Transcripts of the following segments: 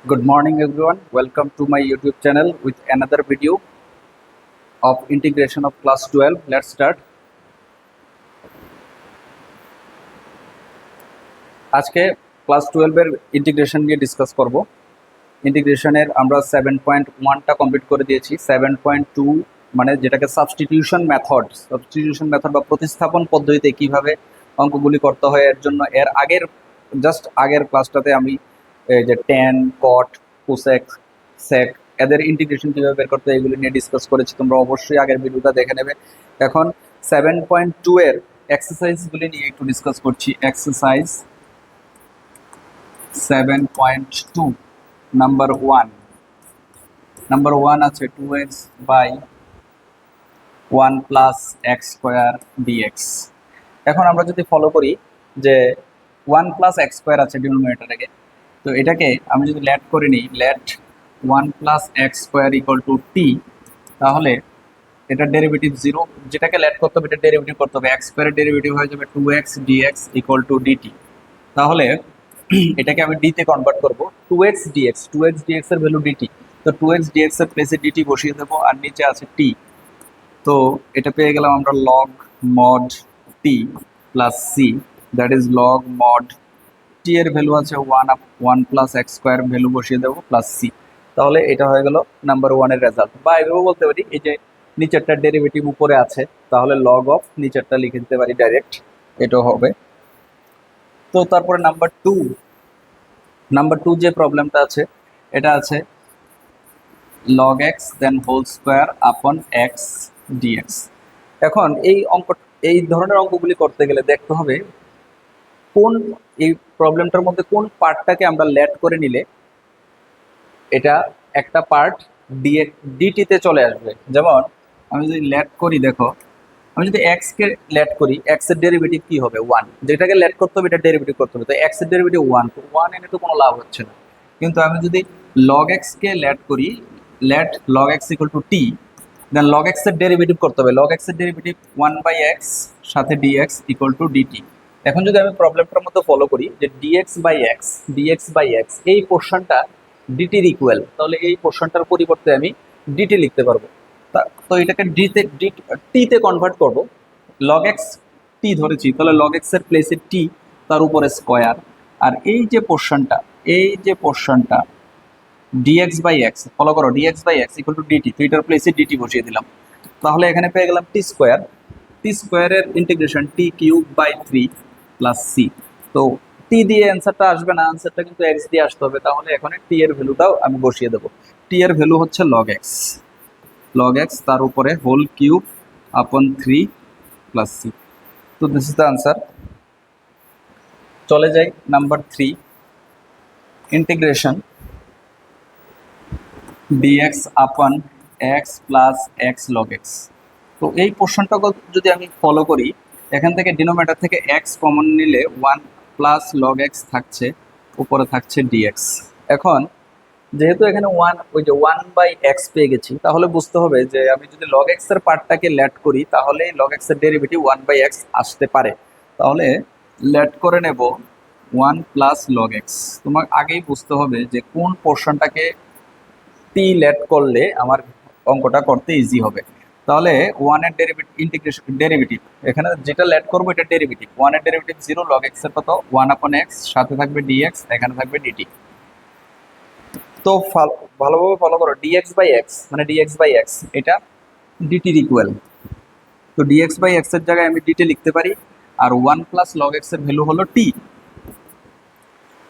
Good morning, everyone. Welcome to my YouTube channel with another video of integration of class 12. Let's start. আজকে class 12 এর integration নিয়ে discuss করব। ইন্টিগ্রেশনের আমরা 7.1টা complete করে দিয়েছি। 7.2 মানে যেটাকে সাবস্টিটিউশন মেথড বা প্রতিস্থাপন পদ্ধতিতে কিভাবে অঙ্কগুলি করতে হয় এর জন্য এর আগের ক্লাসটাতে আমি যে ট্যান, কট, কোসেক, সেক এদের ইন্টিগ্রেশন কীভাবে বের করতে হয় এগুলি নিয়ে ডিসকাস করেছি। তোমরা অবশ্যই আগের ভিডিওটা দেখে নেবে। এখন 7.2 এর এক্সারসাইজগুলি নিয়ে একটু ডিসকাস করছি। এক্সারসাইজ 7.2 নাম্বার ওয়ান আছে 2x by 1 plus x square DX. এখন আমরা যদি ফলো করি যে 1 প্লাস এক্স স্কোয়ার আছে ডিনোমিনেটরে, তো এটাকে আমি যদি লেট করে নিই, let 1 plus x square equal to t, তাহলে এটা ডেরিভেটিভ 0, যেটাকে লেট করতে হবে এটা ডেরিভেটিভ করতে হবে। এক্স স্কোয়ারের ডেরিভেটিভ হয়ে যাবে 2x dx equal two DT. তাহলে এটাকে আমি ডিতে কনভার্ট করবো। 2x dx এর ভ্যালু ডিটি, তো 2x dx এর প্লেসে ডিটি বসিয়ে দেবো, আর নিচে আছে টি। তো এটা পেয়ে গেলাম আমরা log mod t plus c, that is log mod t এর ভ্যালু আছে 1 প্লাস এক্স স্কোয়ার, ভ্যালু বসিয়ে দেবো প্লাস সি। তাহলে এটা হয়ে গেল নাম্বার ওয়ানের রেজাল্ট। বা এভাবে বলতে পারি এই যে নিচেরটা ডেরিভেটিভ উপরে আছে, তাহলে লগ অফ নিচেরটা লিখে দিতে পারি ডাইরেক্ট, এটাও হবে। তো তারপরে নাম্বার টু যে প্রবলেমটা আছে, এটা আছে log X then whole square upon X DX. এখন এই ধরনের অঙ্কগুলি করতে গেলে দেখতে হবে কোন এই প্রবলেমটার মধ্যে কোন পার্টটাকে আমরা লেট করে নিলে এটা একটা পার্ট ডিটিতে চলে আসবে। যেমন আমি যদি লেট করি, দেখো আমি যদি এক্স কে লেট করি, এক্স এর ডেরিভেটিভ কি হবে 1, যেটাকে লেট করতে হবে এটা ডেরিভেটিভ করতে হবে। তো এক্স এর ডেরিভেটিভ 1 এনে তো কোনো লাভ হচ্ছে না। কিন্তু আমি যদি লগ এক্স কে লেট করি, let log X equal to T, then log X এর ডেরিভেটিভ করতে হবে। লগ এক্স এর ডেরিভেটিভ 1/x সাথে ডিএক্স ইকুয়াল টু ডিটি। এখন যদি আমি প্রবলেমটার মধ্যে ফলো করি যে dx/x এই পোর্শনটা ডিটির ইকুয়াল, তাহলে এই পোর্শনটার পরিবর্তে আমি ডিটি লিখতে পারবো। তো এটাকে টিতে কনভার্ট করবো। লগ এক্স টি ধরেছি, তাহলে লগ এক্স এর প্লেসে টি, তার উপরে স্কোয়ার, আর এই যে পোর্শনটা dx/x, ফলো করো, dx/x ইকুয়াল টু ডিটি, তো এটার প্লেসে ডিটি বসিয়ে দিলাম। তাহলে এখানে পেয়ে গেলাম টি স্কোয়ারের integration T cube by 3 plus C. তো টি দিয়ে অ্যান্সারটা আসবে না, অ্যান্সারটা কিন্তু এক্স দিয়ে আসতে হবে। তাহলে এখানে টি এর ভ্যালুটাও আমি বসিয়ে দেবো। টি এর ভ্যালু হচ্ছে লগ এক্স তার উপরে হোল কিউব আপন 3 প্লাস সি। তো দিস ইজ দ্য আনসার। চলে যাই নাম্বার 3, ইন্টিগ্রেশন dx আপন x plus x log x. তো এই পোর্শনটা যদি আমি ফলো করি, এখান থেকে ডিনোমিনেটর থেকে এক্স কমন নিলে 1 প্লাস লগ এক্স থাকছে, উপরে থাকছে ডিএক্স। এখন যেহেতু এখানে 1/x পেয়ে গেছি, তাহলে বুঝতে হবে যে আমি যদি লগ এক্স এর পার্টটাকে লেট করি, তাহলে লগ এক্স এর ডেরিভেটিভ 1/x আসতে পারে। তাহলে লেট করে নেব 1 প্লাস লগ এক্স। তোমার আগেই বুঝতে হবে যে কোন পোর্শনটাকে টি লেট করলে আমার অঙ্কটা করতে ইজি হবে। তাহলে 1 এর ডেরিভেটিভ এখানে যেটা লেট করবো এটা ডেরিভেটিভ, 1 এর ডেরিভেটিভ 0, লগ এক্স এর কত 1/x, সাথে থাকবে ডিএক্স, এখানে থাকবে ডিটি। তো ভালোভাবে ফলো করো, dx/x মানে dx/x এটা ডিটির ইকুয়াল। তো dx/x এর জায়গায় আমি ডিটি লিখতে পারি, আর 1 প্লাস লগ এক্স এর ভ্যালু হলো টি,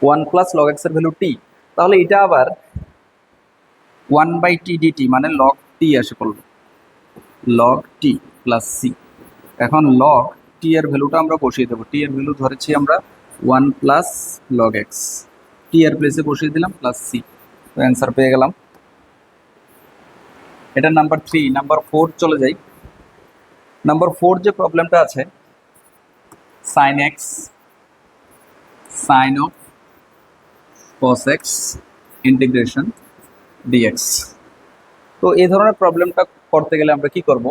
1 প্লাস লগ এক্স এর ভ্যালু টি। তাহলে এটা আবার 1/t dt মানে লগ টি আসে পড়লো, লগ টি প্লাস সি। এখন লগ টি এর ভ্যালুটা আমরা বসিয়ে দেবো। টি এর ভ্যালু ধরেছি আমরা 1 প্লাস লগ এক্স, টি এর প্লেসে বসিয়ে দিলাম প্লাস সি। তো অ্যান্সার পেয়ে গেলাম। এটা নাম্বার 3। নাম্বার 4 চলে যাই। নাম্বার 4 যে প্রবলেমটা আছে, sine X sine of cos X integration DX. তো এই ধরনের প্রবলেমটা করতে গেলে আমরা কি করব,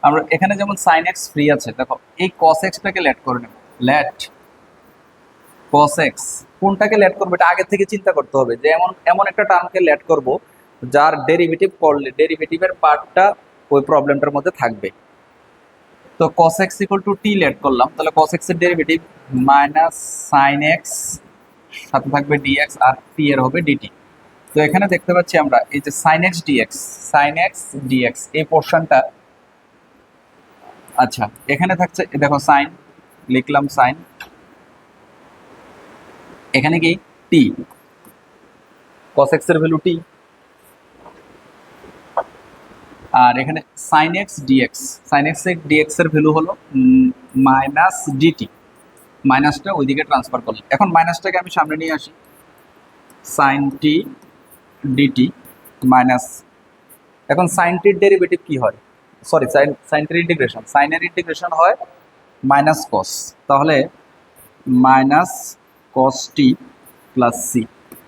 আমরা এখানে যেমন সাইন এক্স ফ্রি আছে, দেখো এই কস এক্সটাকে লেট করে নেব। লেট cos x কোনটাকে লেট করবো এটা আগে থেকে চিন্তা করতে হবে, যে এমন এমন একটা টার্মকে লেট করব যার ডেরিভেটিভ করলে ডেরিভেটিভের পার্টটা ওই প্রবলেমটার মধ্যে থাকবে। তো cos x equal to T let করলাম, তাহলে cos x এর ডেরিভেটিভ মাইনাস সাইন এক্স, সাথে থাকবে dx আর t এর হবে dt। তো এখানে দেখতে পাচ্ছি আমরা এই যে sin x dx, sin x dx এই পোর্শনটা, আচ্ছা এখানে থাকছে দেখো সাইন, লিখলাম সাইন, এখানে কি t, cos x এর ভ্যালু t, আর এখানে sin x dx, sin x dx এর ভ্যালু হলো মাইনাস dt, মাইনাসটা ওইদিকে ট্রান্সফার করলাম। এখন মাইনাসটাকে আমি সামনে নিয়ে আসি, sin t dt মাইনাস, এখন sin t এর ডেরিভেটিভ কি হয়, সরি sin t এর ইন্টিগ্রেশন, sin এর ইন্টিগ্রেশন হয় মাইনাস cos, তাহলে minus cos t plus c,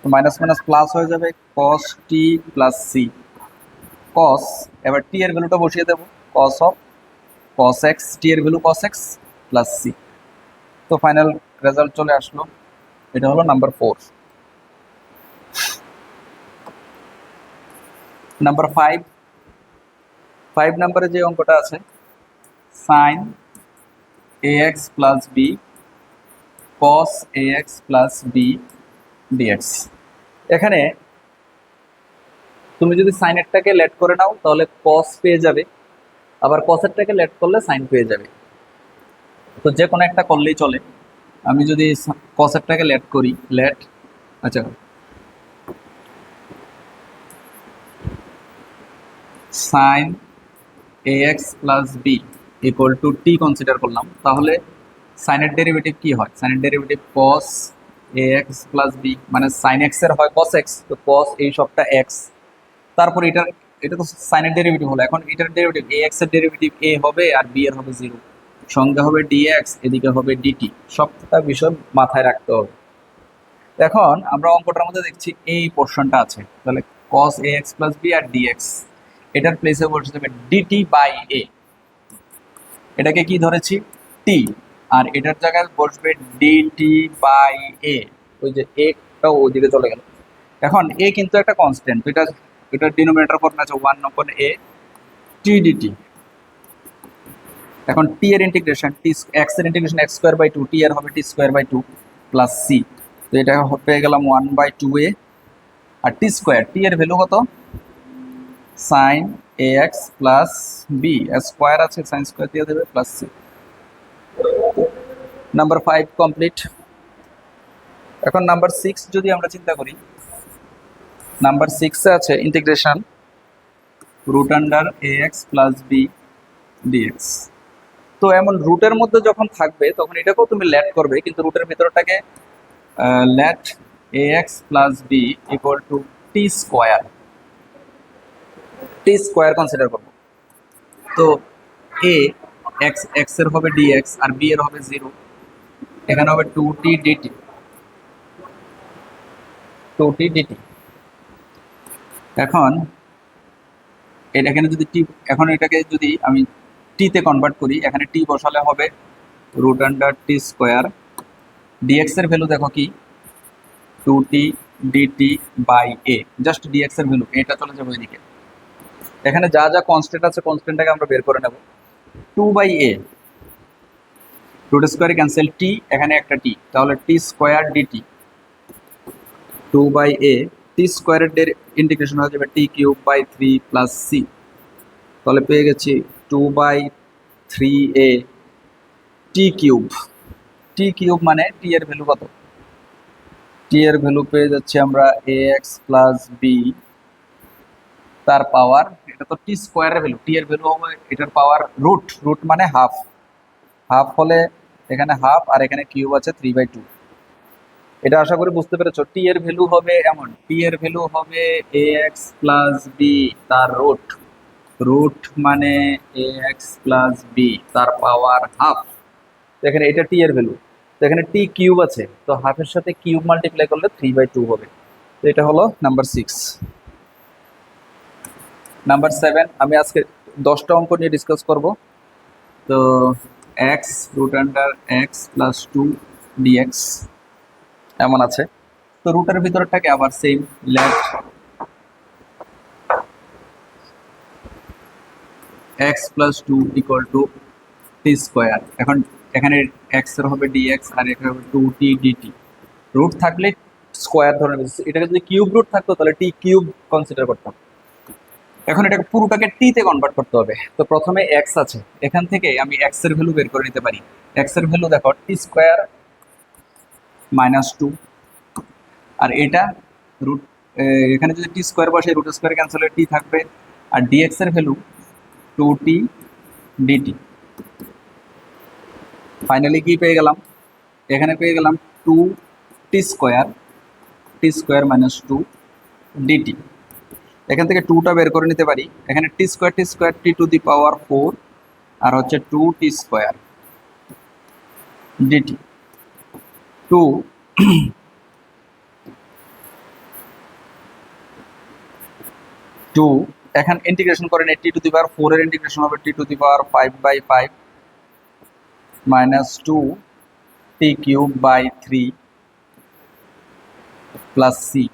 তো মাইনাস মাইনাস প্লাস হয়ে যাবে cos t plus c, cos, এবার t এর ভ্যালুটা বসিয়ে দেবো cos of cos x, t এর value cos x plus c। তো ফাইনাল রেজাল্ট চলে আসলো, এটা হলো নাম্বার 4। নাম্বার 5 নাম্বারে যে অঙ্কটা আছে sin ax plus b cos ax plus b dx, এখানে তুমি যদি সাইনেরটাকে লেট করে নাও তাহলে cos পেয়ে যাবে, আবার cosেরটাকে লেট করলে সাইন পেয়ে যাবে, তো যে কোনো একটা করলেই চলে। আমি যদি cosেরটাকে লেট করি, লেট, আচ্ছা sin ax plus b equal to t consider করলাম, তাহলে সাইনের ডেরিভেটিভ কি হয়, সাইনের derivative cos ax plus b, মানে sin x এর হয় cos x, তো cos এই সবটা x, তারপর এটা তো সাইনের ডেরিভেটিভ হলো, এখন এটার ডেরিভেটিভ ax এর ডেরিভেটিভ a হবে আর b এর হবে 0, সঙ্গে হবে dx, এদিকে হবে dt, সবটা বিষয় মাথায় রাখতে হবে। এখন আমরা অঙ্কটার মধ্যে দেখছি এই পোর্শনটা আছে, তাহলে cos ax প্লাস b আর dx, এটার প্লেসে বসে যাবে dt বাই a, এটাকে কি ধরেছি t, আর এটার জায়গায় বসবে dt বাই a, ওই যে a ওইদিকে চলে গেল। এখন a কিন্তু একটা কনস্ট্যান্ট, এটার ডিনোমিনেটর ফর্ম আছে 1 upon a t dt। এখন t এর ইন্টিগ্রেশন, x এর integration x square by 2, t এর হবে t square by 2 plus c, তো এটা পেয়ে গেলাম 1/2a, আর t স্কয়ার, t এর ভ্যালু কত, sin ax plus b, square আছে sin স্কয়ার দিয়ে দেবে প্লাস c। Number 5 complete. এখন নাম্বার 6 যদি আমরা চিন্তা করি, নাম্বার 6 এ আছে integration root under ax plus b dx, তো এমন রুটের মধ্যে যখন থাকবে তখন এটাকেও তুমি লেট করবে, কিন্তু রুটের ভিতরটাকে let ax plus b equal to t square, t square consider করব, তো a x এর হবে dx আর b এর হবে 0, এখানে হবে 2t dt, 2t dt। এখন এখানে যদি t, এখন এটাকে যদি আমি t তে কনভার্ট করি, এখানে t বসালে হবে root under t square, dx এর ভ্যালু দেখো কি 2t dt by a, just dx এর ভ্যালু, এটা চলে যাবে ওইদিকে। এখানে যা যা কনস্ট্যান্ট আছে কনস্ট্যান্টটাকে আমরা বের করে নেব, 2/a, রুট স্কোয়ারে ক্যান্সেল t, এখানে একটা t, তাহলে t square dt 2/a, t স্কোয়ারের ইন্টিগ্রেশন হয়ে যাবে t cube by 3 plus c, তাহলে পেয়ে গেছি 2/3a t cube, t cube মানে t এর ভ্যালু কত, t এর ভ্যালু পেয়ে যাচ্ছি আমরা ax প্লাস b, তার পাওয়ার, এটা তো টি স্কোয়ারের ভ্যালু, টি এর ভ্যালু হবে এটার পাওয়ার রুট, রুট মানে হাফ, হাফ হলে এখানে হাফ আর এখানে কিউব আছে 3/2, এটা আশা করি বুঝতে পেরেছো। টি এর ভ্যালু হবে এমন, টি এর ভ্যালু হবে ax প্লাস b তার রুট, রুট মানে ax প্লাস b তার পাওয়ার হাফ, এখানে এটা টি এর ভ্যালু, তো এখানে টি কিউব আছে, তো হাফের সাথে কিউব মাল্টিপ্লাই করলে 3/2 হবে, তো এটা হলো নাম্বার 6। নাম্বার 7 আমি আজকে 10টা অঙ্ক নিয়ে ডিসকাস করব, তো x root under x plus 2 dx, এমন আছে। তো রুটের ভিতরটাকে আবার same, let X plus two equal to T square. এখন এখানে এক্স এর হবে ডিএক্স আর এখানে হবে টু টি ডিটি। রুট থাকলে স্কোয়ার ধরে নিচ্ছি, এটাকে যদি কিউব রুট থাকতো তাহলে টি কিউব কনসিডার করতাম। এখন এটাকে পুরোটাকে টি তে কনভার্ট করতে হবে। তো প্রথমে এক্স আছে, এখান থেকে আমি এক্স এর ভ্যালু বের করে নিতে পারি। এক্স এর ভ্যালু দেখো টি স্কোয়ার মাইনাস টু, আর এটা রুট, এখানে যদি টি স্কোয়ার বসে রুট স্কোয়ার ক্যান্সেল হয়ে টি থাকবে, আর ডিএক্স এর ভ্যালু টু টি ডিটি। ফাইনালি কি পেয়ে গেলাম, এখানে পেয়ে গেলাম টু টি স্কোয়ার মাইনাস টু ডিটি। এখান থেকে টুটা বের করে নিতে পারি। এখানে t square t to the power four, আর হচ্ছে টু টি স্কোয়ার ডিটি। টু টু এখন ইন্টিগ্রেশন করেন, t to the power four এর ইন্টিগ্রেশন হবে t to the power five by five minus two t cube by three plus c.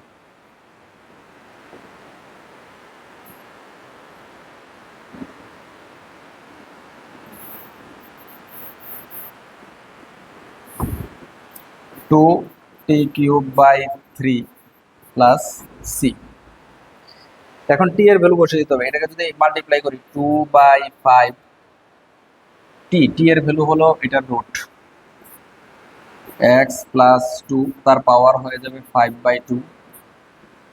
Two t cube by three plus c. এখন t এর value বসে দিতে হবে, এটাকে যদি মাল্টিপ্লাই করি টু বাই ফাইভ টি এর ভ্যালু হলো এটার রুট এক্স প্লাস টু, তার পাওয়ার হয়ে যাবে ফাইভ বাই টু।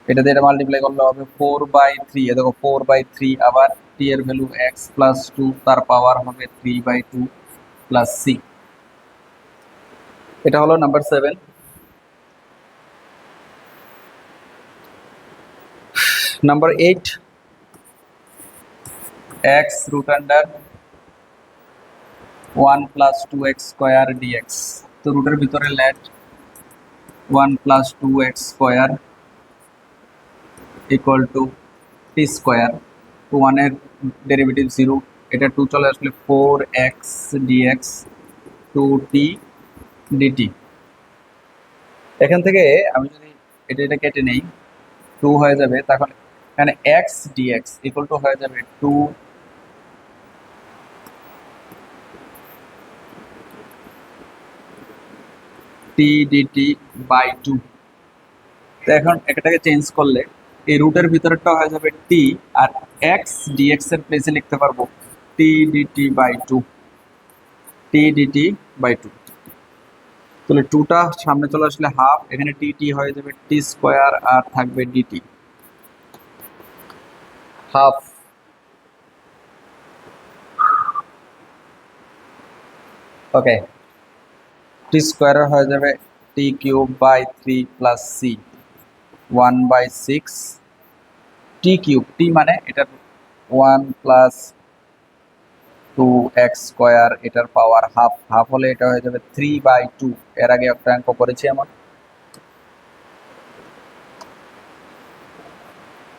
এটা দিয়ে এটা মাল্টিপ্লাই করলে হবে ফোর বাই থ্রি, এ দেখো ফোর বাই থ্রি, আবার টি এর ভ্যালু এক্স প্লাস টু, তার পাওয়ার হবে three by two plus C. এটা হলো number 7। Number 8, X root under one plus two x square DX. তো রুটের ভিতরে let one plus two x square equal to T square. Two ওয়ানের derivative zero, এটা two চলে আসলে ফোর এক্স ডিএক্স টু টি DT. এখান থেকে আমি যদি এটা কেটে নেই, টু হয়ে যাবে, তখন এখানে এক্স ডিএক্স ইকুয়াল টু হয়ে যাবে two T DT by two. তো এখন এটাকে চেঞ্জ করলে এই রুটের ভিতরেরটা হয়ে যাবে টি, আর এক্স ডিএক্স এর প্লেসে লিখতে পারবো t DT by two, T DT by two. তাহলে টুটা সামনে চলে আসলে হাফ, এখানে টি টি হয়ে যাবে টি স্কোয়ার, আর থাকবে dt half. Okay, t square হয়ে যাবে t cube by three plus c, one by six t cube, t মানে এটার one plus two x square, এটার পাওয়ার হাফ, হাফ হলে এটা হয়ে যাবে থ্রি বাই টু। এর আগে একটা অঙ্ক করেছি এমন।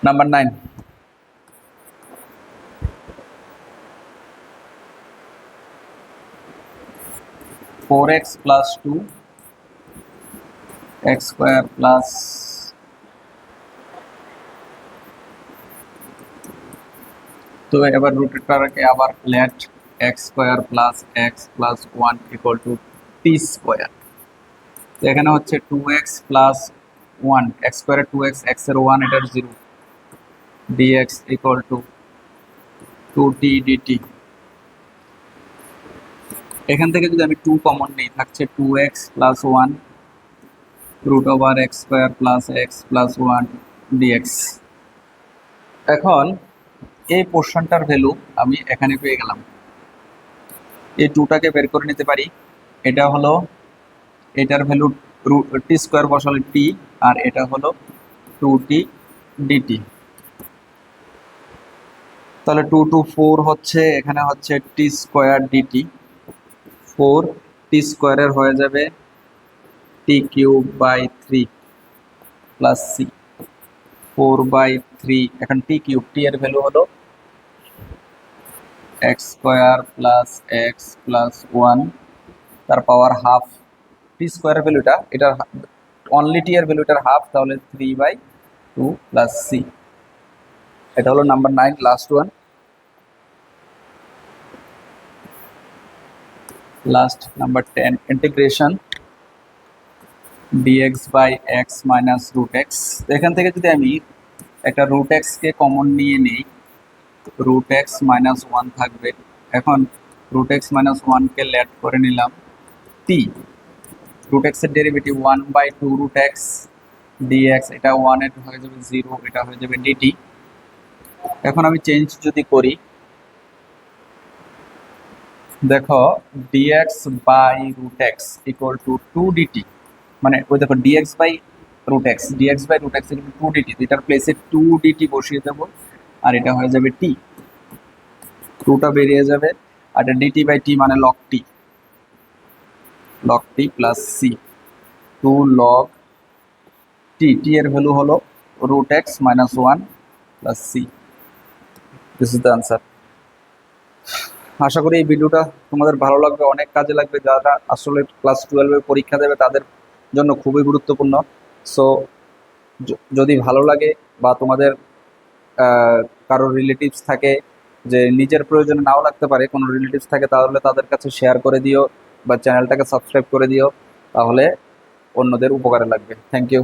Number 9, four X plus two x square plus তো এবার রুটেরটাকে আবার let X square plus x plus one equal to T square. তো এখানে হচ্ছে two X plus one, X স্কোয়ারের টু এক্স, এক্স এর ওয়ান, এটার zero, DX equal to two T DT. এখান থেকে যদি আমি টু কমন নিই, থাকছে two X plus one root over X square plus x plus one dx. এখন এই পোর্শনটার ভ্যালু আমি এখানে পেয়ে গেলাম, এই টুটাকে বের করে নিতে পারি। এটা হলো এটার ভ্যালু টি স্কোয়ার বসালে টি, আর এটা হলো টু টি ডিটি। তাহলে টু টু ফোর হচ্ছে, এখানে হচ্ছে t square dt, four t স্কোয়ারের হয়ে যাবে t cube by three plus c, four by three. এখন টি কিউব, টি এর ভ্যালু হলো x square plus x plus one, তার পাওয়ার হাফ। টি স্কোয়ারের ভ্যালুটা এটার অনলি টি এর ভ্যালুটার হাফ, তাহলে 3/2 প্লাস সি। এটা হলো number 9, last one. Last number 10, integration dx by X minus root X. এখান থেকে যদি আমি একটা রুট এক্সকে কমন নিয়ে নিই, রুট এক্স মাইনাস ওয়ান থাকবে। এখন রুট এক্স মাইনাস ওয়ানকে লেট করে নিলাম টি। রুট এক্সের ডেরিভেটিভ 1/2 রুট এক্স ডিএক্স, এটা 1 এর হয়ে যাবে 0, এটা হয়ে যাবে ডিটি। এখন আমি চেঞ্জ যদি করি, দেখো dx by root X equal to 2dt, মানে ওই দেখো dx by root X, dx by root X equal to 2dt, এটার প্লেসে 2dt বসিয়ে দেবো, আর এটা হয়ে যাবে টি, 2টা বেরিয়ে যাবে, আর এটা dt বাই টি মানে log t plus c, 2 log t এর ভ্যালু হলো root x minus 1 plus c. This is the answer. আশা করি এই ভিডিওটা তোমাদের ভালো লাগবে, অনেক কাজে লাগবে, যারা আসলে ক্লাস 12-এর পরীক্ষা দেবে তাদের জন্য খুবই গুরুত্বপূর্ণ। সো যদি ভালো লাগে বা তোমাদের কারোর রিলেটিভস থাকে, যে নিজের প্রয়োজনে নাও লাগতে পারে, কোনো রিলেটিভস থাকে, তাহলে তাদের কাছে শেয়ার করে দিও বা চ্যানেলটাকে সাবস্ক্রাইব করে দিও, তাহলে অন্যদের উপকারে লাগবে। Thank you.